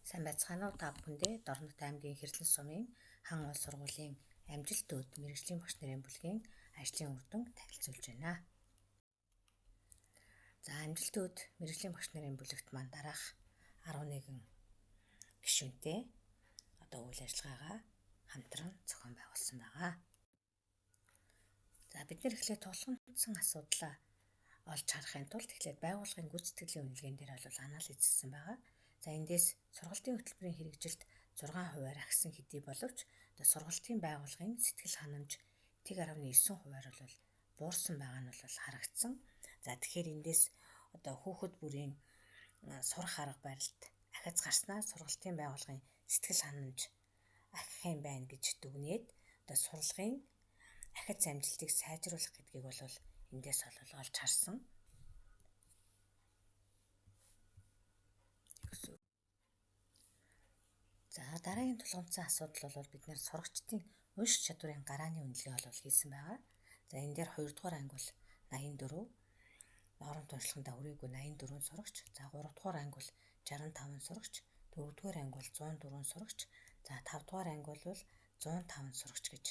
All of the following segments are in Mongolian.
Сайн байцгаана уу та бүхэндээ Дорнот аймгийн Хэрлэн сумын хан уул сургуулийн амжилт өд мэрэгжлийн багш нарын бүлгийн ажлын үр дүн танилцуулж байна. За амжилт өд мэрэгжлийн багш нарын бүлэгт маань дараах 11 гишүүнтэй үйл ажиллагаагаа хамтран зохион байгуулсан байгаа. За бид нэр эхлээд тулгамдсан асуудлаа олж харахын тулд эхлээд байгууллагын гүйцэтгэлийн үнэлгээнд дээр бол анализ хийсэн байгаа. За эндээс сургалтын хөтөлбөрийн хэрэгжилт 6% агсан хэдий боловч сургалтын байгууллагын сэтгэл ханамж 1.9% бол буурсан байгаа нь бол харагдсан. За тэгэхээр эндээс хүүхэд бүрийн сурах арга барилд ахиц гарснаар сургалтын байгууллагын сэтгэл ханамж ахих юм байна гэж дүгнээд сурлагын ахиц амжилтыг сайжруулах гэдгийг бол эндээс олж харсан. За дараагийн тулгамдсан асуудал бол бид нэр сурагчдын унших чадварын гарааны үнэлгээ бол хийсэн байгаа. За энэ дээр 2 дугаар анги бол 84, оронт уншлагандаа хүрээгүй 84 сурагч, за 3 дугаар анги бол 65 сурагч, 4 дугаар анги бол 104 сурагч, за 5 дугаар анги бол 105 сурагч гэж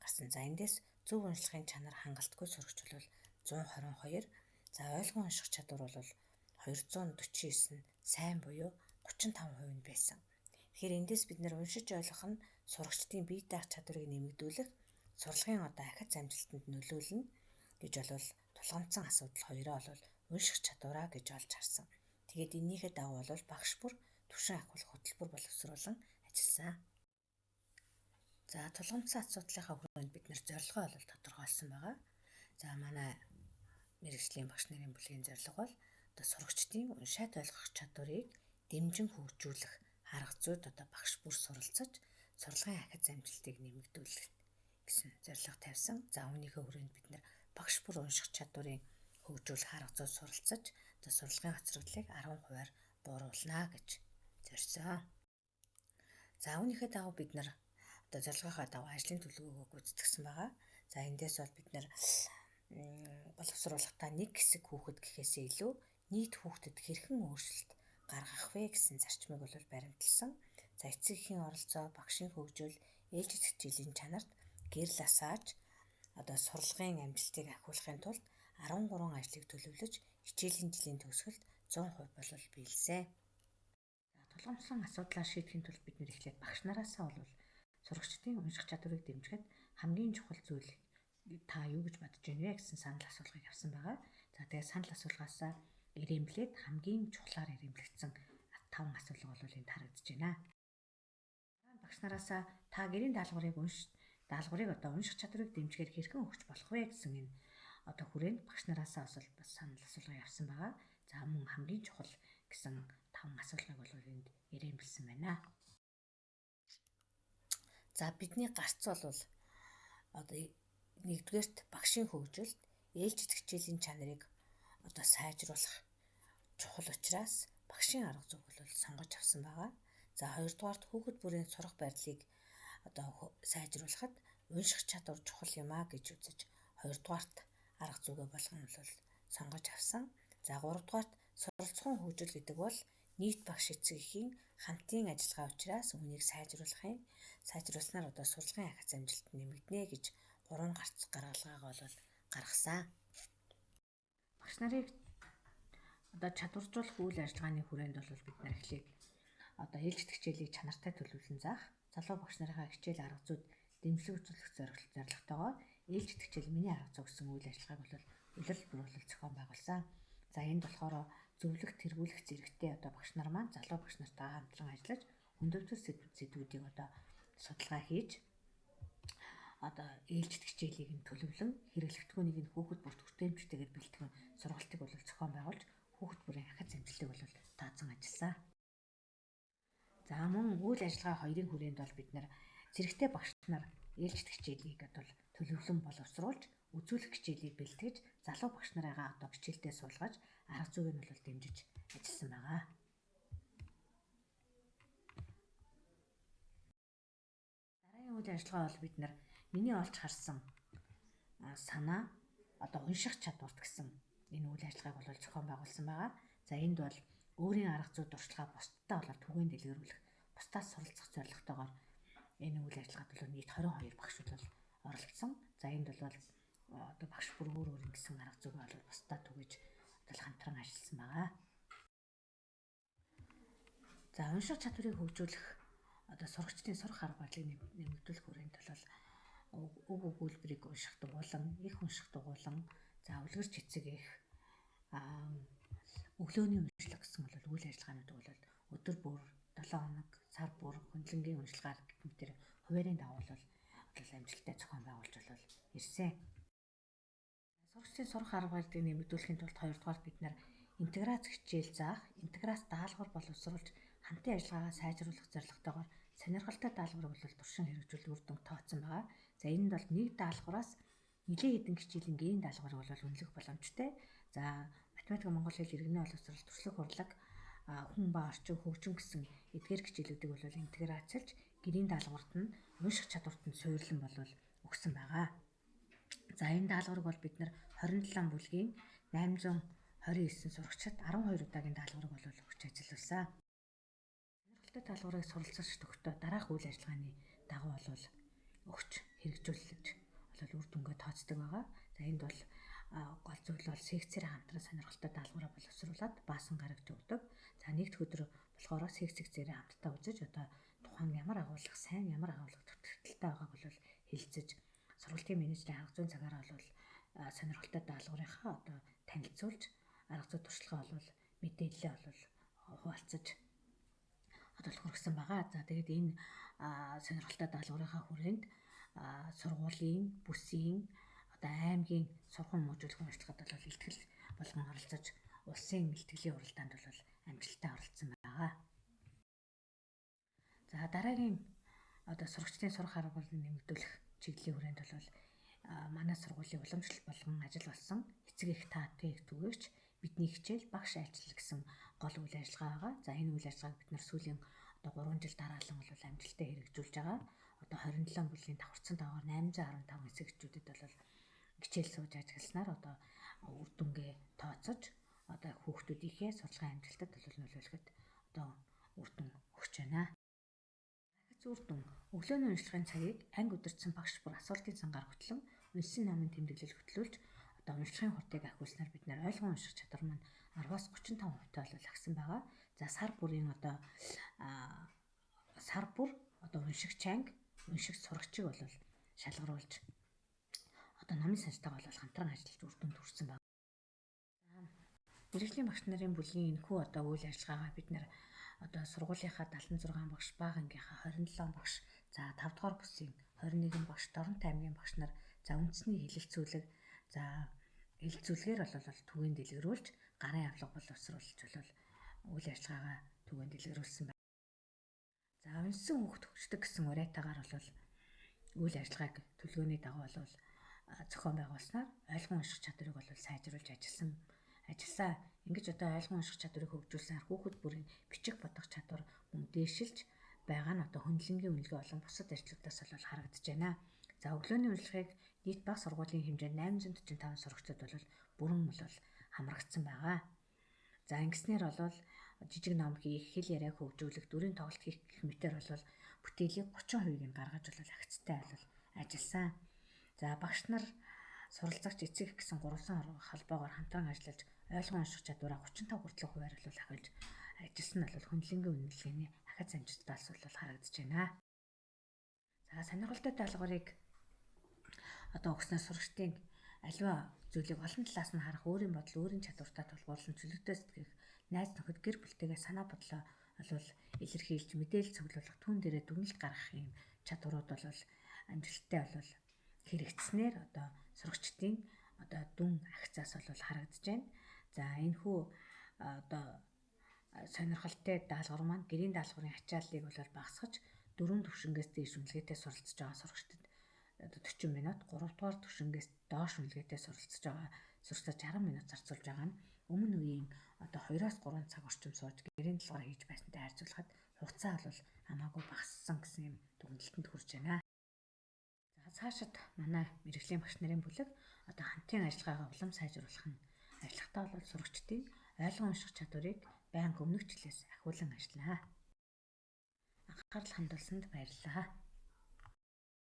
гарсан. За эндээс зөв уншлагын чанар хангалтгүй сурагч бол 122, за ойлгон унших чадвар бол 249 нь сайн буюу 35% нь байсан. Тэгэхээр эндээс бид нэр уншиж ойлгох нь сурагчдын бие даах чадварыг нэмэгдүүлэх, сурлагын ахиц амжилтанд нөлөөлнө гэж бол тулгамдсан асуудал хоёроо бол унших чадвараа гэж олж харсан. Тэгээд энийхээ дагуу бол багш бүр түвшин ахиулах хөтөлбөр боловсруулан ажилласан. За тулгамдсан асуудлынхаа хүрээнд бид нэр зорилгоо бол тодорхойлсон байгаа. За манай мэрэгжлийн багш нарын бүлгийн зорилго бол сурагчдын уншаад ойлгох чадварыг дэмжин хөгжүүлэх арга зүйд багш бүр суралцаж сурлагын ахиц амжилтыг нэмэгдүүлэх гэсэн зорилго тавьсан. За үүнийхээ хүрээнд бид нэр багш бүр унших чадварыг хөгжүүлэх арга зүйд суралцаж сурлагын хоцрогдлыг 10%-аар бууруулнаа гэж зорьсон. За үүнийхээ дагуу бид нэр зорилгынхаа дагуу ажлын төлөвлөгөөгөө гүйцэтгэсэн байгаа. За эндээс бол бид нэр боловсруулахдаа нэг хэсэг хүүхэд гэхээсээ илүү нийт хүүхдэд хэрхэн өөрчлөлт гаргах вэ гэсэн зарчмыг бол баримталсан. За эцэг эхийн оролцоо, багшийн хөгжил, ээлж итгэжлийн чанарт гэрэл асааж сурлагын амжилтыг ахиулахын тулд 13 ажлыг төлөвлөж хичээлийн жилийн төгсгөлд 100% бол биелсэн. Тулгамдсан асуудлаа шийдэхин тулд бид нэр эхлээд багш нараасаа бол сурагчдын унших чадварыг дэмжихэд хамгийн чухал зүйл та юу гэж бодож байна вэ гэсэн санал асуулгыг авсан байгаа. За тэгээд санал асуулгаасаа ирэмблээд хамгийн чухлаар ирэмблэгдсэн 5 асуулга бол энд харагдаж байна. Багш нараасаа та гэрийн даалгаврыг унших чадварыг дэмжихээр хэрхэн өгч болох вэ гэсэн энэ хүрээнд багш нараасаа бас санал асуулгыг авсан байгаа. За мөн хамгийн чухал гэсэн 5 асуулгыг бол энд ирэмбэлсэн байна. За бидний гарц бол нэгдүгээрт багшийн хөгжилд ээлж итгэжлийн чанарыг сайжруулах чухал учраас багшийн арга зүйг бол сонгож авсан байгаа. За хоёрдугаарт хүүхэд бүрийн сурах байрлалыг сайжруулахад унших чадвар чухал юм а гэж үзэж хоёрдугаарт арга зүйгээ болгон бол сонгож авсан. За гуравдугаарт суралцсан хөгжил гэдэг бол нийт багш эцэг эхийн хамтын ажиллагаа учраас үүнийг сайжруулснаар сурлагын ахиц амжилт нэмэгдэнэ гэж 3 гаргалгааг бол гаргасан. Багш нарыг чадваржуулах үйл ажиллагааны хүрээнд бол бид нар эхлээд ээлж итгэжлийг чанартай төлөвлөн заах, залуу багш нарынхаа хичээл арга зүйд дэмжлэгжүүлэх зорилготойгоо ээлж итгэжл миний арга зүй гэсэн үйл ажиллагааг бол улирал бүрүүлэл зохион байгуулсан. За энд болохоор зөвлөх, тэргүүлэх зэрэгтэй багш нар маань залуу багш нартайгаа хамтран ажиллаж хүндэвэр сэдвүүдийг судалгаа хийж ээлж итгэжлийг нь төлөвлөн хэрэглэгдэхүүнийг нь хүүхэд бүрт хүртээмжтэйгээр бэлтгэн сургалтыг бол зохион байгуулж хүүхэд бүрийн ахиц амжилтыг бол таазан ажилласан. За мөн үйл ажиллагаа хоёрын хүрээнд бол бид нар зэрэгтэй багш нар ээлж итгэжлийг төлөвлөн боловсруулж үзүүлэх хичээлийг бэлтгэж залуу багш нарыгаа хичээлдээ суулгаж арга зүйг нь бол дэмжиж ажилласан байгаа. Дараагийн үйл ажиллагаа бол бид нар миний олж харсан санаа унших чадварт гэсэн энэ үйл ажиллагааг бол зохион байгуулсан байгаа. За энд бол өөрийн арга зүй туршлагаа бусдад болоод түгээн дэлгэрүүлэх, бусдаас суралцах зорилготойгоор энэ үйл ажиллагаанд бол нийт 22 багшуд бол оролцсон. За энд бол одоо багш бүр өөр ингэсэн арга зүйгээ бол бусдаа түгэж хамтран ажилласан байгаа. За унших чадварыг хөгжүүлэх одоо сурагчдын сурах арга барилыг нэмэгдүүлэх хүрээнд бол үг өгүүлбэрийг унших дугуулan, их унших дугуулan, за үлгэрч эцэг их өглөөний уншлага гэсэн бол үйл ажиллагаанууд бол өдөр бүр 7 хоног, сар бүр хөндлөнгийн уншлагаар гэмтэр хуваарийн дагуу бол амжилттай зохион байгуулж бол ирсэн. Сурагчдын сурах арга барилыг нэмэгдүүлэхийн тулд хоёрдугаар бид нар интеграц хичээл заах, интеграц даалгавар боловсруулж хамтын ажиллагаагаа сайжруулах зорилготойгоор сонирхолтой даалгаврыг бол туршин хэрэгжүүл үр дүн тооцсон байгаа. За энэ бол нэг даалгавраас нэлээд хэдэн хичээлийн гэрийн даалгаврыг бол үнэлэх боломжтой. За математик, монгол хэл, иргэний боловсрол, туршлага, урлаг, хүн ба орчин хөгжим гэсэн эдгээр хичээлүүдийг бол интеграцлж гэрийн даалгаварт нь унших чадварт нь суйрлан бол өгсөн байгаа. За энэ даалгаврыг бол бид нар 27 бүлгийн 829 сурагчид 12 удаагийн даалгаврыг бол өгч ажилласан. Сонирхолтой даалгаврыг суралцаж төгтөө дараах үйл ажиллагааны дагуу бол өгч хэрэгжүүлж бол үр дүнгээ тооцдог байгаа. За энд бол гол зүйл бол секцээр хамтран сонирхолтой даалгавраа боловсруулад баасан гаргаж өгдөг. За нэгд өдөр болохоор секцээрээ хамтдаа үзэж одоо тухайн ямар агуулга сайн, ямар агуулга төтөлтэй байгааг бол хэлцэж сургалтын менежерийн арга зүйн цагаараа бол сонирхолтой даалгаврынхаа одоо танилцуулж арга зүй туршлагаа бол мэдээлэлээ бол хуваалцаж хүргэсэн байгаа. За тэгээд энэ сонирхолтой даалгаврынхаа хүрээнд сургуулийн, бүсийн, одоо аймгийн сургууль мужуулах уншлагад бол илтгэл болгон оролцож улсын илтгэлийн уралдаанд бол амжилттай оролцсон байгаа. За дараагийн одоо сурагчдын сурах арга барилыг нэмэгдүүлэх чиглэлийн хүрээнд бол манай сургуулийн уламжлалт болгон ажил болсон эцэг их таатын түгээгч бидний хичээл багш айлчлал гэсэн гол үйл ажиллагаа байгаа. За энэ үйл ажиллагааг бид нар сүүлийн одоо 3 жил дараалан бол амжилттай хэрэгжүүлж байгаа. Одоо 27 бүлгийн давхарцсан дагавар 815 эцэг эхчүүдэд бол хичээл сууж ажилласнаар одоо үр дүнгээ тооцож одоо хүүхдүүдийнхээ сурлагын амжилтад бол нөлөөлөхөд одоо үр дүн өгч байна. Үр дүн өглөөний уншлагын цагийг анги удирдсан багш бүр асуултын цангаар хөтлөн уншсан номын тэмдэглэл хөтлүүлж одоо уншлагын хурдыг ахиулснаар бид нар ойлгон унших чадвар маань 10-аас 35% бол агсан байгаа. За сар бүр одоо уншигч анги, уншигч сурагчийг бол шалгаруулж одоо номын санжтайгаа бол хамтран ажиллаж үр дүнд хүрсэн байна. Мэргэжлийн багш нарын бүлгийн энэхүү одоо үйл ажиллагаагаа бид нар одоо сургуулийнхаа 76 багш, бага ангийнхаа 27 багш, за 5 дугаар бүсийн 21 багш, Дорнот аймгийн багш нар за үндэсний хэлэлцүүлэг, за хэлэлцүүлгээр бол түгээн дэлгэрүүлж гарын авлага боловсруулж бол үйл ажиллагаагаа түгээн дэлгэрүүлсэн байна. За уншсан хүүхд хөгждөг гэсэн уриатаагаар бол үйл ажиллагааг төлөвлөгөөний дагуу бол зохион байгуулснаар ойлгон унших чадварыг бол сайжруулж ажилласан. Ингэж одоо ойлгон унших чадварыг хөгжүүлснээр хүүхэд бүрийн бичих бодох чадвар мөн дээшилж байгаа нь одоо хөндлөнгийн үнэлгээ болон бусад ажлуудаас бол харагдаж байна. За өглөөний уншлагыг нийт бага сургуулийн хэмжээнд 845 сурагчид бол бүрэн бол хамрагдсан байгаа. За ингэснээр бол жижиг ном хийх, хэл яриаг хөгжүүлэх, дүрийн тоглолт хийх гэх мэтэр бол бүтээлийг 30% гаргаж бол агцтай бол ажилласан. За багш нар суралцагч эцэг гэсэн 3 холбоогоор хамтран ажиллаж ойлгон унших чадвараа 35 хүртэлх хувиар бол ахиж ажилласан нь бол хөндлөнгийн үнэлгээний ахиц амжилтаас бол харагдаж байна. За сонирхолтой даалгаврыг одоо өгснээр сурагчдын аливаа зүйлийг олон талаас нь харах, өөрийн бодол, өөрийн чадвартай тулгуурлан чөлөөтэй сэтгэх, найз нөхөд, гэр бүлтэйгээ санаа бодлоо бол илэрхийлж мэдээлэл цуглуулах, түүн дээрээ дүгнэлт гаргах юм чадварууд бол амжилттай бол хэрэгжснээр одоо сурагчдын одоо дүн агцаас бол харагдаж байна. За энэхүү одоо сонирхолтой даалгавар маань гэрийн даалгаврын ачааллыг бол багасгаж 4 төвшингээс дээш үнэлгээтэй суралцж байгаа сурагчдад 40 минут, 3 дугаар төвшингээс доош үнэлгээтэй суралцж байгаа сурагчдад 60 минут зарцуулж байгаа нь өмнө үеийн одоо 2-3 цаг орчим сууж гэрийн даалгавар хийж байсантай харьцуулахад хугацаа бол хамаагүй багассан гэсэн юм дүгнэлтэнд хүрч байна. За цаашид манай мэргэжлийн багш нарын бүлэг одоо хамтын ажиллагаагаа улам сайжруулах нь ажиллагатай бол сурагчдын ойлгон унших чадварыг байнга өмнөгчлөөс ахиулан ажиллаа. Анхаарал хандуулсанд баярлалаа.